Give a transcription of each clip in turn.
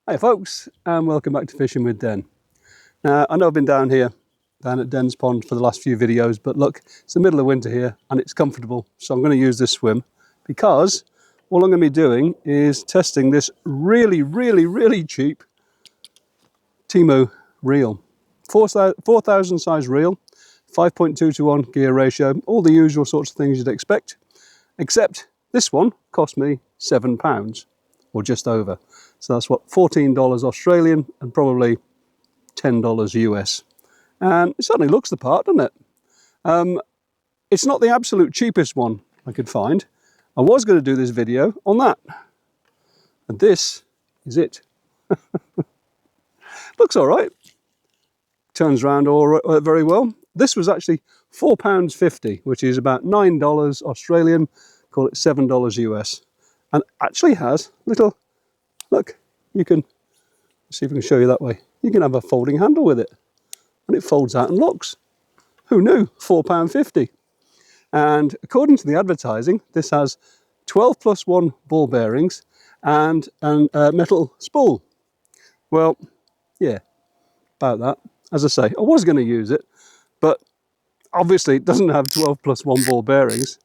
Hey folks, and welcome back to Fishing with Den. Now, I know I've been down at Den's Pond for the last few videos, but look, it's the middle of winter here and it's comfortable, so I'm going to use this swim because all I'm going to be doing is testing this really cheap Temu reel. 4,000 size reel, 5.2 to 1 gear ratio, all the usual sorts of things you'd expect, except this one cost me £7 or just over. So that's what, $14 Australian and probably $10 US. And it certainly looks the part, doesn't it? It's not the absolute cheapest one I could find. I was going to do this video on that. And this is it. Looks all right. Turns around very well. This was actually £4.50, which is about $9 Australian, call it $7 US. And actually has little, look, you can, see if I can show you that way. You can have a folding handle with it. And it folds out and locks. Who knew? £4.50. And according to the advertising, this has 12+1 ball bearings and a metal spool. Well, yeah, about that. As I say, I was going to use it, but obviously it doesn't have 12+1 ball bearings.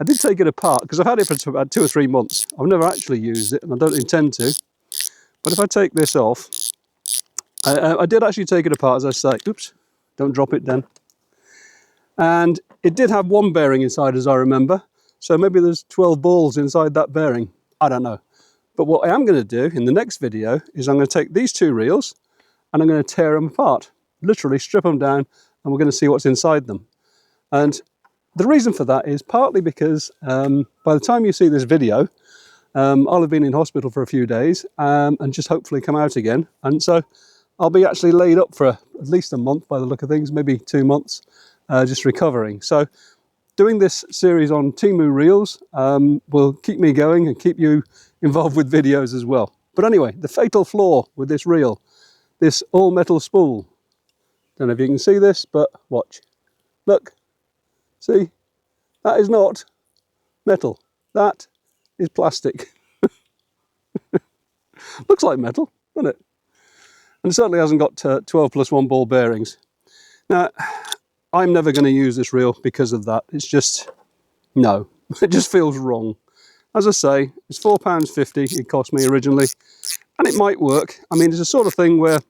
I did take it apart because I've had it for about 2 or 3 months. I've never actually used it and I don't intend to. But if I take this off, I did actually take it apart, as I say. Oops, don't drop it then. And it did have one bearing inside, as I remember. So maybe there's 12 balls inside that bearing. I don't know. But what I am going to do in the next video is I'm going to take these two reels and I'm going to tear them apart. Literally strip them down and we're going to see what's inside them. And the reason for that is partly because by the time you see this video, I'll have been in hospital for a few days and just hopefully come out again. And so I'll be actually laid up for at least a month by the look of things, maybe 2 months, just recovering. So doing this series on Temu reels will keep me going and keep you involved with videos as well. But anyway, the fatal flaw with this reel, this all metal spool. Don't know if you can see this, but watch. Look, see, that is not metal. That is plastic. Looks like metal, doesn't it? And it certainly hasn't got 12+1 ball bearings. Now, I'm never going to use this reel because of that. It's just, no, it just feels wrong. As I say, it's £4.50 it cost me originally, and it might work. I mean, it's the sort of thing where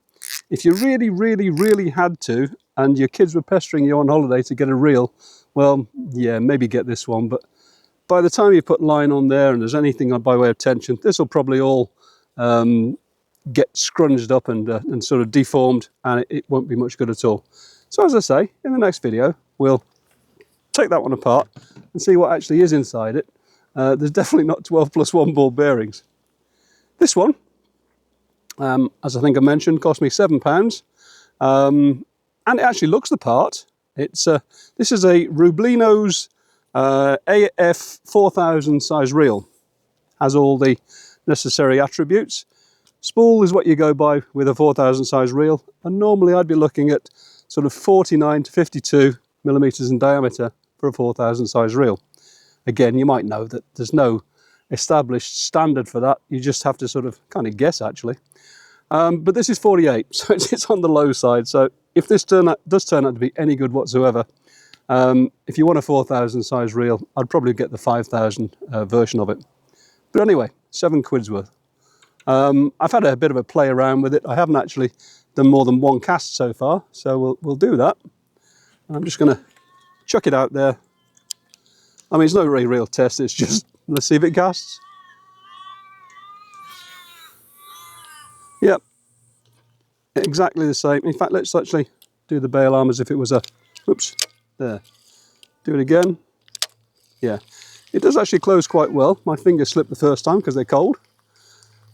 if you really had to, and your kids were pestering you on holiday to get a reel, well, yeah, maybe get this one. But by the time you put line on there and there's anything by way of tension, this will probably all get scrunged up and sort of deformed, and it won't be much good at all. So as I say, in the next video, we'll take that one apart and see what actually is inside it. There's definitely not 12+1 ball bearings. This one, as I think I mentioned, cost me £7, and it actually looks the part. It's this is a Rubino's AF 4000 size reel. Has all the necessary attributes. Spool is what you go by with a 4000 size reel, and normally I'd be looking at sort of 49 to 52 millimeters in diameter for a 4000 size reel. Again, you might know that there's no established standard for that. You just have to sort of kind of guess actually. But this is 48, so it's on the low side. So if this does turn out to be any good whatsoever, if you want a 4000 size reel, I'd probably get the 5000 version of it. But anyway, £7 worth. I've had a bit of a play around with it. I haven't actually done more than one cast so far, so we'll do that. And I'm just going to chuck it out there. I mean, it's no really real test, it's just, let's see if it casts. Yep, exactly the same. In fact, let's actually do the bail arm as if it was a, oops, there. Do it again. Yeah, it does actually close quite well. My fingers slipped the first time because they're cold.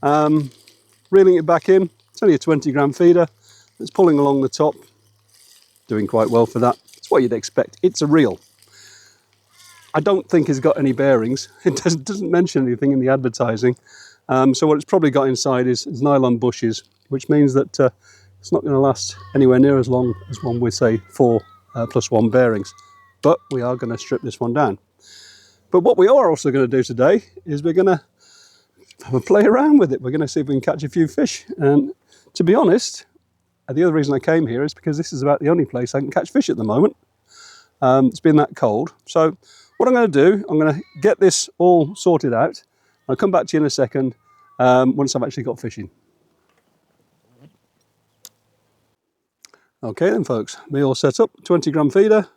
Reeling it back in, it's only a 20-gram feeder. It's pulling along the top, doing quite well for that. It's what you'd expect. It's a reel. I don't think it's got any bearings. It doesn't mention anything in the advertising. So what it's probably got inside is nylon bushes, which means that it's not going to last anywhere near as long as one with, say, 4+1 bearings. But we are going to strip this one down. But what we are also going to do today is we're going to have a play around with it. We're going to see if we can catch a few fish. And to be honest, the other reason I came here is because this is about the only place I can catch fish at the moment. It's been that cold. So what I'm going to do, I'm going to get this all sorted out. I'll come back to you in a second once I've actually got fishing. Okay then folks, me all set up, 20 gram feeder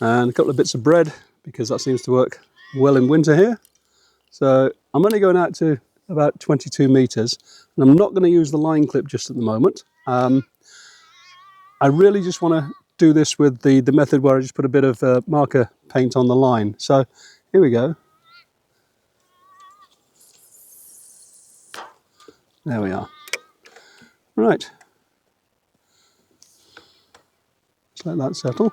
and a couple of bits of bread because that seems to work well in winter here. So I'm only going out to about 22 meters and I'm not going to use the line clip just at the moment. I really just want to do this with the method where I just put a bit of marker paint on the line. So here we go. There we are. Right. Just let that settle.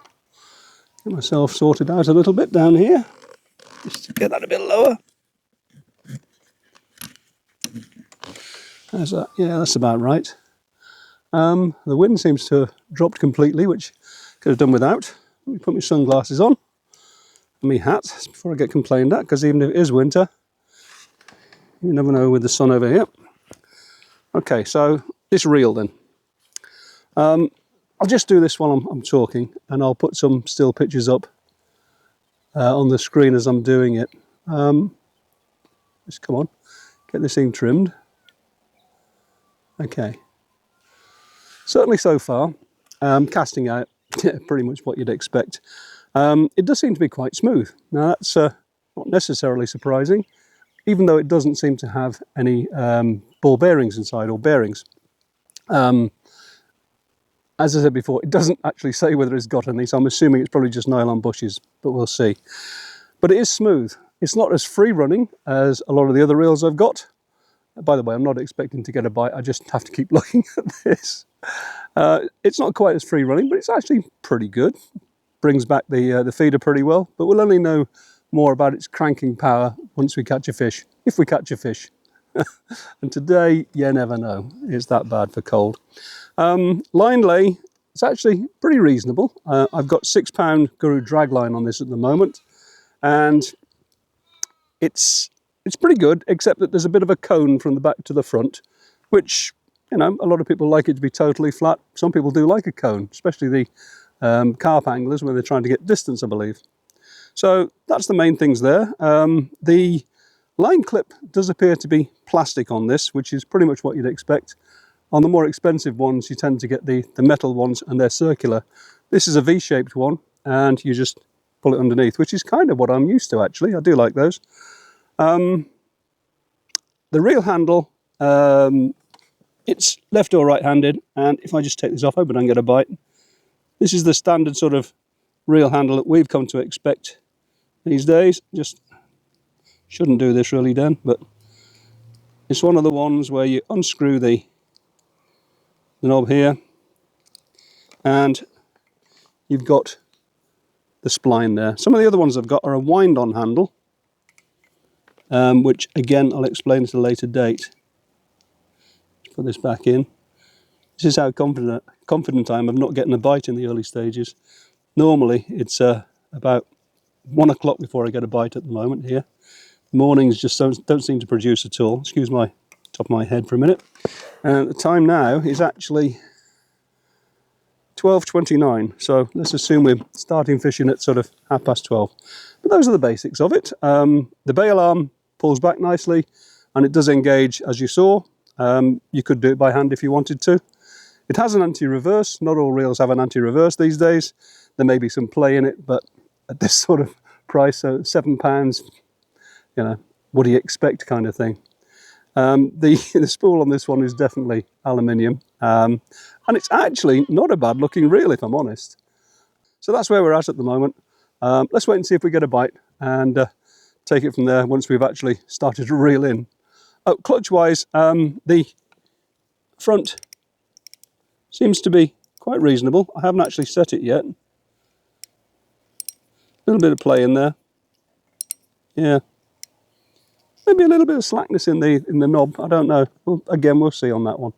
Get myself sorted out a little bit down here. Just to get that a bit lower. There's that. Yeah, that's about right. The wind seems to have dropped completely, which I could have done without. Let me put my sunglasses on and my hat before I get complained at, because even if it is winter, you never know with the sun over here. Okay, so this reel then. I'll just do this while I'm talking, and I'll put some still pictures up on the screen as I'm doing it. Just come on, get this thing trimmed. Okay. Certainly so far, casting out pretty much what you'd expect. It does seem to be quite smooth. Now that's not necessarily surprising, even though it doesn't seem to have any ball bearings inside or bearings. As I said before, it doesn't actually say whether it's got any, so I'm assuming it's probably just nylon bushes, but we'll see. But it is smooth. It's not as free running as a lot of the other reels I've got. By the way, I'm not expecting to get a bite, I just have to keep looking at this. It's not quite as free running, but it's actually pretty good. Brings back the feeder pretty well, but we'll only know more about its cranking power once we catch a fish, if we catch a fish. And today, you never know, it's that bad for cold. Line lay, it's actually pretty reasonable. I've got 6 pound Guru drag line on this at the moment, and it's pretty good, except that there's a bit of a cone from the back to the front, which, you know, a lot of people like it to be totally flat. Some people do like a cone, especially the carp anglers when they're trying to get distance, I believe. So that's the main things there. The line clip does appear to be plastic on this, which is pretty much what you'd expect. On the more expensive ones, you tend to get the metal ones, and they're circular. This is a V-shaped one, and you just pull it underneath, which is kind of what I'm used to, actually. I do like those. The reel handle, it's left or right-handed, and if I just take this off, I hope I don't get a bite. This is the standard sort of reel handle that we've come to expect these days. Just shouldn't do this really, Dan, but it's one of the ones where you unscrew the knob here, and you've got the spline there. Some of the other ones I've got are a wind-on handle, which again I'll explain at a later date. Let's put this back in. This is how confident I am of not getting a bite in the early stages. Normally it's about 1 o'clock before I get a bite at the moment here. Mornings just don't seem to produce at all. Excuse my top of my head for a minute. And the time now is actually 12:29, so let's assume we're starting fishing at sort of 12:30. But those are the basics of it. The bail arm pulls back nicely, and it does engage, as you saw. You could do it by hand if you wanted to. It has an anti-reverse. Not all reels have an anti-reverse these days. There may be some play in it, but at this sort of price, so £7, you know, what do you expect kind of thing. The spool on this one is definitely aluminium, and it's actually not a bad looking reel, if I'm honest. So that's where we're at the moment. Let's wait and see if we get a bite, and take it from there once we've actually started to reel in. Oh, clutch wise, the front seems to be quite reasonable. I haven't actually set it yet. A little bit of play in there. Yeah. Maybe a little bit of slackness in the knob, I don't know. Well, again, we'll see on that one.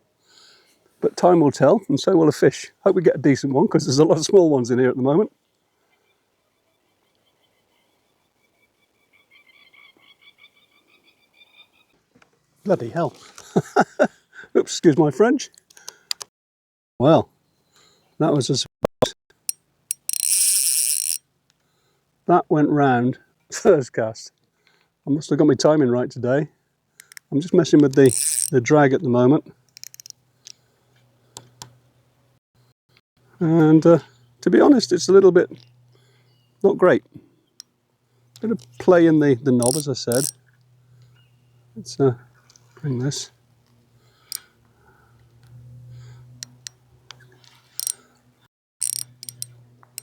But time will tell, and so will a fish. Hope we get a decent one, because there's a lot of small ones in here at the moment. Bloody hell. Oops, excuse my French. Well, that was a... That went round first cast. I must have got my timing right today. I'm just messing with the drag at the moment. And to be honest, it's a little bit not great. Bit of play in the knob, as I said. Let's bring this.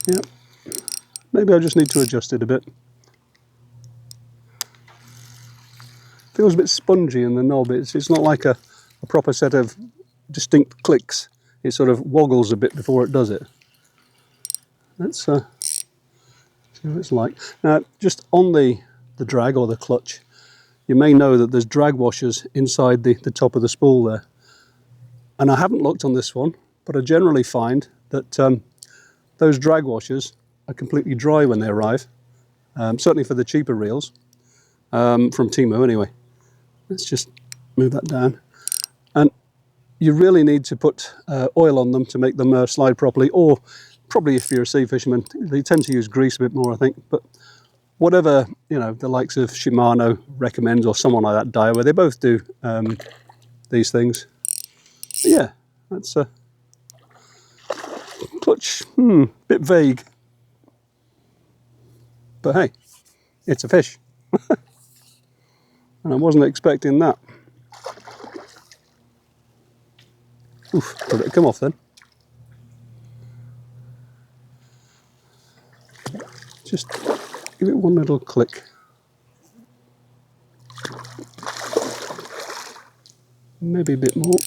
Yep. Maybe I just need to adjust it a bit. Feels a bit spongy in the knob. It's not like a proper set of distinct clicks. It sort of woggles a bit before it does it. Let's see what it's like. Now, just on the drag or the clutch, you may know that there's drag washers inside the top of the spool there. And I haven't looked on this one, but I generally find that those drag washers are completely dry when they arrive. Certainly for the cheaper reels, from Temu anyway. Let's just move that down. And you really need to put oil on them to make them slide properly, or probably if you're a sea fisherman, they tend to use grease a bit more, I think. But whatever, you know, the likes of Shimano recommends, or someone like that, Daiwa, they both do these things. But yeah, that's a clutch, bit vague. But hey, it's a fish. And I wasn't expecting that. Oof, let it come off then. Just give it one little click. Maybe a bit more.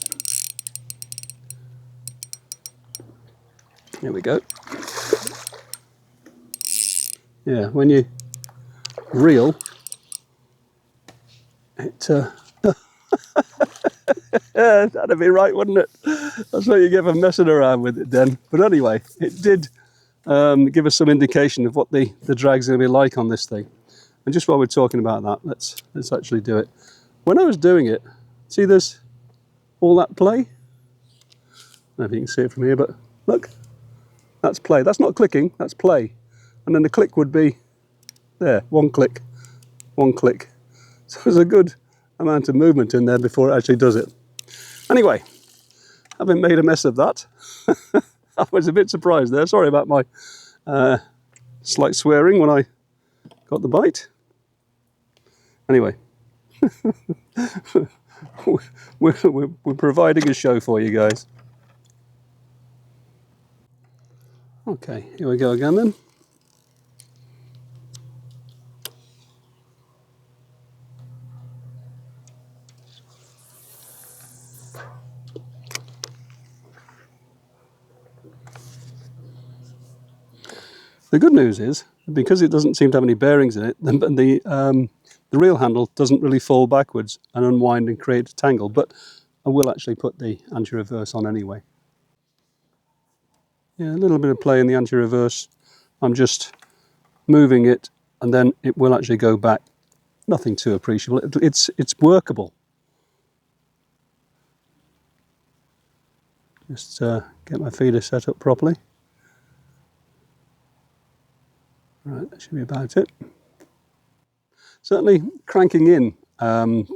There we go. Yeah, when you reel, it that'd be right, wouldn't it? That's what you get for messing around with it then. But anyway, it did give us some indication of what the drag's going to be like on this thing. And just while we're talking about that, let's actually do it. When I was doing it, see there's all that play? I don't know if you can see it from here, but look, that's play. That's not clicking, that's play. And then the click would be there, one click, one click. So there's a good amount of movement in there before it actually does it. Anyway, having made a mess of that, I was a bit surprised there. Sorry about my slight swearing when I got the bite. Anyway, we're providing a show for you guys. Okay, here we go again then. The good news is, because it doesn't seem to have any bearings in it, the reel handle doesn't really fall backwards and unwind and create a tangle, but I will actually put the anti-reverse on anyway. Yeah, a little bit of play in the anti-reverse. I'm just moving it and then it will actually go back. Nothing too appreciable. It's workable. Just get my feeder set up properly. Right, that should be about it. Certainly cranking in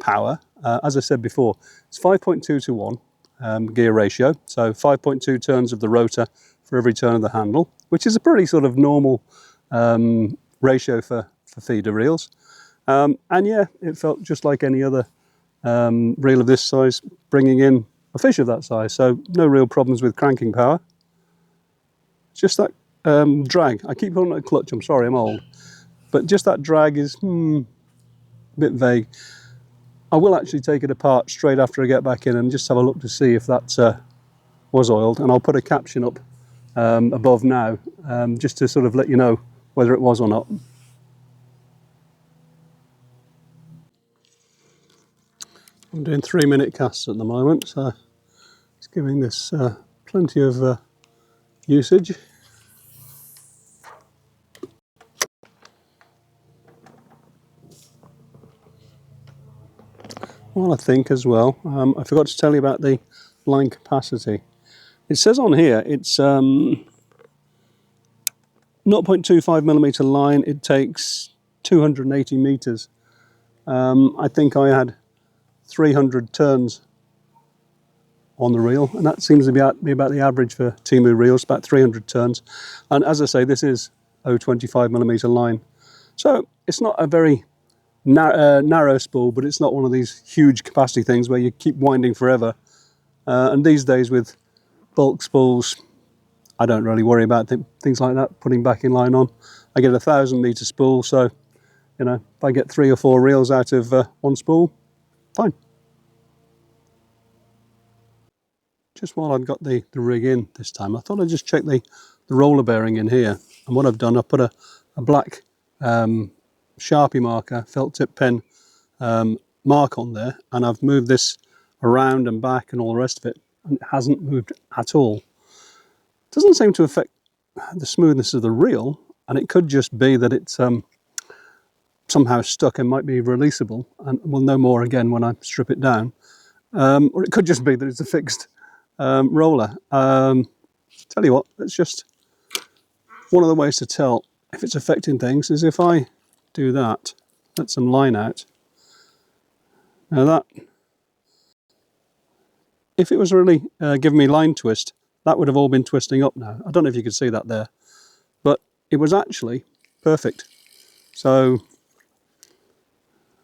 power, as I said before, it's 5.2 to 1 gear ratio, so 5.2 turns of the rotor for every turn of the handle, which is a pretty sort of normal ratio for feeder reels. And yeah, it felt just like any other reel of this size bringing in a fish of that size, so no real problems with cranking power. It's just that drag. I keep calling it a clutch, I'm sorry, I'm old. But just that drag is a bit vague. I will actually take it apart straight after I get back in and just have a look to see if that was oiled, and I'll put a caption up above now just to sort of let you know whether it was or not. I'm doing 3-minute casts at the moment, so it's giving this plenty of usage. while I think as well, I forgot to tell you about the line capacity. It says on here it's 0.25 millimeter line. It takes 280 meters. I think I had 300 turns on the reel, and that seems to be about the average for Temu reels, about 300 turns. And as I say, this is 0.25 millimeter line, so it's not a very narrow spool, but it's not one of these huge capacity things where you keep winding forever. And these days with bulk spools, I don't really worry about things like that, putting backing line on. I get a 1,000 meter spool, so you know, if I get 3 or 4 reels out of one spool, fine. Just while I've got the rig in this time, I thought I'd just check the roller bearing in here. And what I've done, I've put a black Sharpie marker, felt tip pen mark on there, and I've moved this around and back and all the rest of it, and it hasn't moved at all. It doesn't seem to affect the smoothness of the reel, and it could just be that it's somehow stuck and might be releasable, and we'll know more again when I strip it down. Or it could just be that it's a fixed roller. Tell you what, it's just one of the ways to tell if it's affecting things is if I do that, let some line out. Now that, if it was really giving me line twist, that would have all been twisting up now. I don't know if you could see that there, but it was actually perfect. So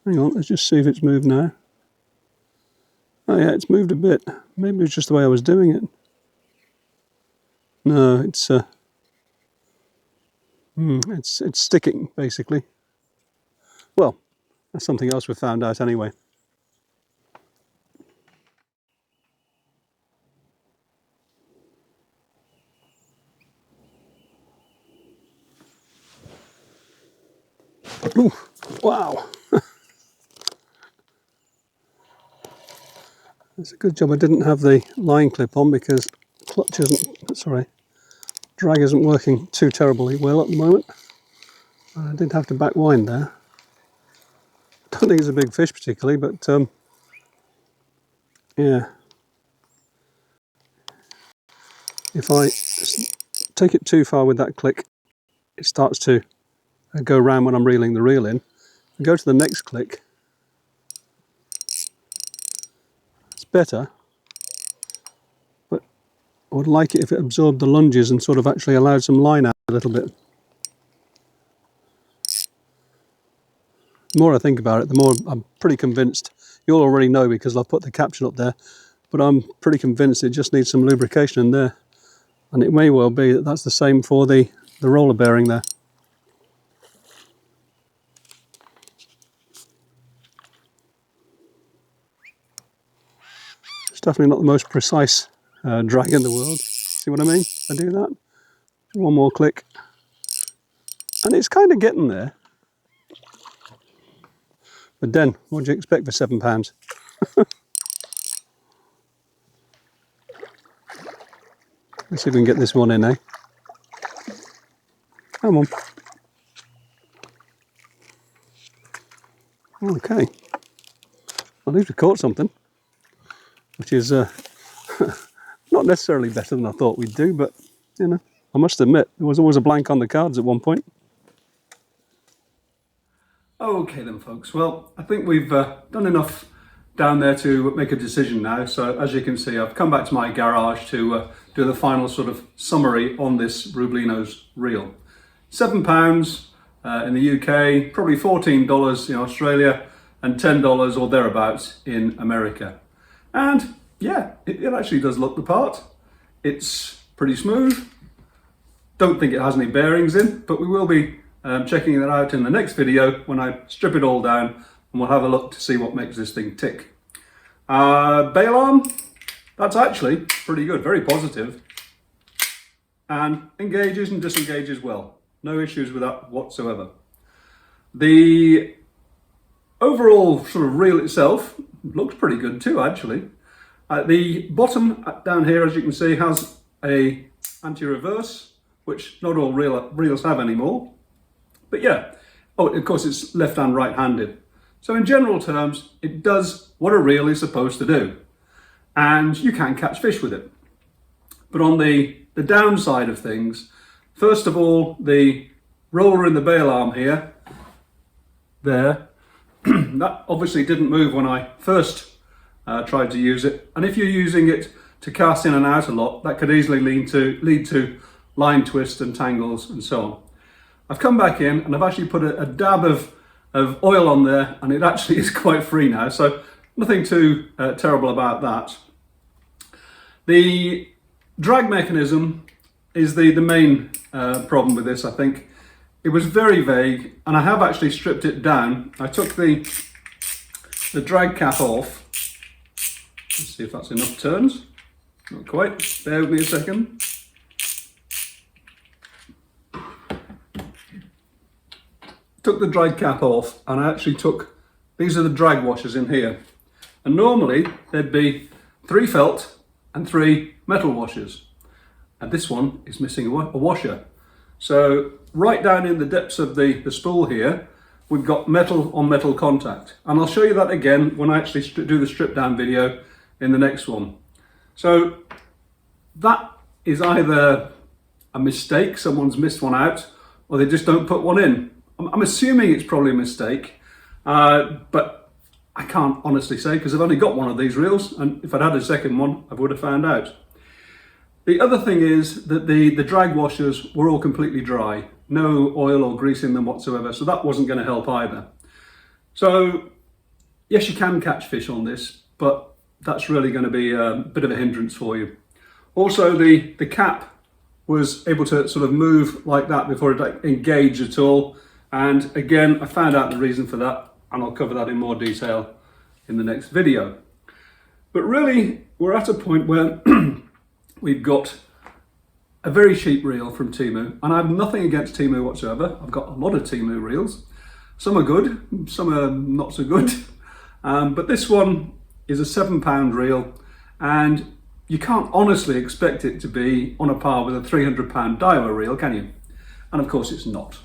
hang on, let's just see if it's moved now. Oh yeah, it's moved a bit. Maybe it's just the way I was doing it. No, it's sticking basically. Well, that's something else we found out anyway. Ooh, wow. It's a good job I didn't have the line clip on, because clutch isn't, sorry, drag isn't working too terribly well at the moment. I did have to back wind there. Don't think it's a big fish particularly, but yeah. If I take it too far with that click, it starts to go round when I'm reeling the reel in. I go to the next click, it's better, but I would like it if it absorbed the lunges and sort of actually allowed some line out a little bit. The more I think about it, the more I'm pretty convinced. You'll already know because I've put the caption up there, but I'm pretty convinced it just needs some lubrication in there. And it may well be that that's the same for the roller bearing there. It's definitely not the most precise drag in the world. See what I mean? I do that. One more click. And it's kind of getting there. But Den, what do you expect for £7? Let's see if we can get this one in, eh? Come on. Okay. At least we caught something, which is not necessarily better than I thought we'd do, but, you know, I must admit, there was always a blank on the cards at one point. Okay then, folks. Well, I think we've done enough down there to make a decision now. So as you can see, I've come back to my garage to do the final sort of summary on this Rubino's reel. £7 in the UK, probably $14 in Australia, and $10 or thereabouts in America. And yeah, it actually does look the part. It's pretty smooth. Don't think it has any bearings in, but we will be checking that out in the next video when I strip it all down, and we'll have a look to see what makes this thing tick. Bail arm, that's actually pretty good, very positive, and engages and disengages well. No issues with that whatsoever. The overall sort of reel itself looks pretty good too, actually. The bottom down here, as you can see, has a anti-reverse, which not all reels have anymore. But yeah, oh, of course it's left and right-handed. So in general terms, it does what a reel is supposed to do, and you can catch fish with it. But on the downside of things, first of all, the roller in the bail arm here, there, that obviously didn't move when I first tried to use it. And if you're using it to cast in and out a lot, that could easily lead to line twists and tangles and so on. I've come back in and I've actually put a dab of oil on there, and it actually is quite free now, so nothing too terrible about that. The drag mechanism is the main problem with this, I think. It was very vague, and I have actually stripped it down. I took the drag cap off. Let's see if that's enough turns. Not quite. Bear with me a second. Took the drag cap off, and I actually took, these are the drag washers in here. And normally there'd be 3 felt and 3 metal washers. And this one is missing a washer. So right down in the depths of the spool here, we've got metal on metal contact. And I'll show you that again when I actually do the strip down video in the next one. So that is either a mistake, someone's missed one out, or they just don't put one in. I'm assuming it's probably a mistake, but I can't honestly say because I've only got one of these reels, and if I'd had a second one, I would have found out. The other thing is that the drag washers were all completely dry, no oil or grease in them whatsoever, so that wasn't going to help either. So yes, you can catch fish on this, but that's really going to be a bit of a hindrance for you. Also, the cap was able to sort of move like that before it engaged at all, and again, I found out the reason for that, and I'll cover that in more detail in the next video. But really, we're at a point where we've got a very cheap reel from Temu, and I have nothing against Temu whatsoever. I've got a lot of Temu reels. Some are good, some are not so good. But this one is a £7 reel, and you can't honestly expect it to be on a par with a £300 Daiwa reel, can you? And of course it's not.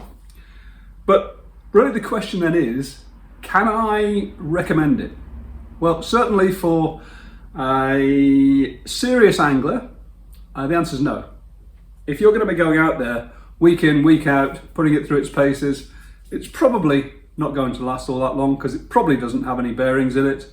But really the question then is, can I recommend it? Well, certainly for a serious angler, the answer is no. If you're going to be going out there week in, week out, putting it through its paces, it's probably not going to last all that long because it probably doesn't have any bearings in it.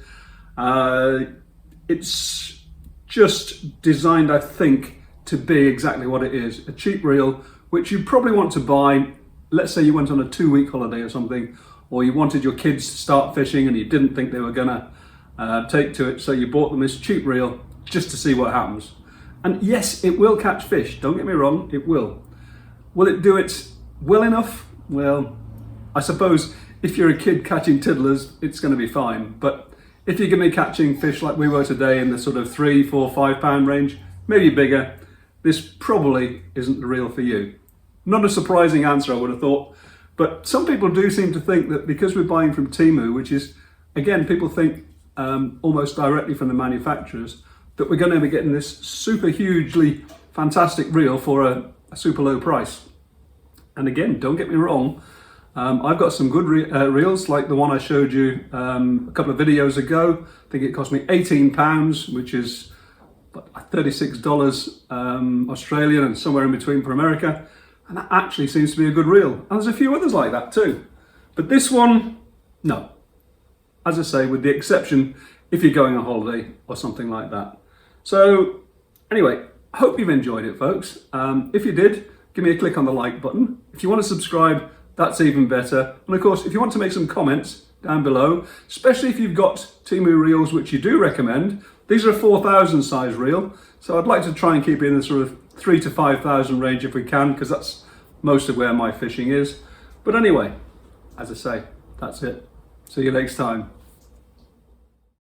It's just designed, I think, to be exactly what it is, a cheap reel, which you probably want to buy. Let's say you went on a 2-week holiday or something, or you wanted your kids to start fishing and you didn't think they were going to take to it, so you bought them this cheap reel just to see what happens. And yes, it will catch fish, don't get me wrong, it will. Will it do it well enough? Well, I suppose if you're a kid catching tiddlers, it's going to be fine. But if you're going to be catching fish like we were today in the sort of 3, 4, 5 pound range, maybe bigger, this probably isn't the reel for you. Not a surprising answer, I would have thought. But some people do seem to think that because we're buying from Temu, which is, again, people think almost directly from the manufacturers, that we're going to be getting this super hugely fantastic reel for a super low price. And again, don't get me wrong, I've got some good reels like the one I showed you a couple of videos ago. I think it cost me £18, which is $36 Australian and somewhere in between for America. And that actually seems to be a good reel. And there's a few others like that too. But this one, no. As I say, with the exception if you're going on holiday or something like that. So anyway, I hope you've enjoyed it, folks. If you did, give me a click on the like button. If you want to subscribe, that's even better. And of course, if you want to make some comments down below, especially if you've got Temu reels, which you do recommend, these are a 4,000 size reel. So I'd like to try and keep it in the sort of 3,000 to 5,000 range if we can, because that's most of where my fishing is. But anyway, as I say, that's it. See you next time.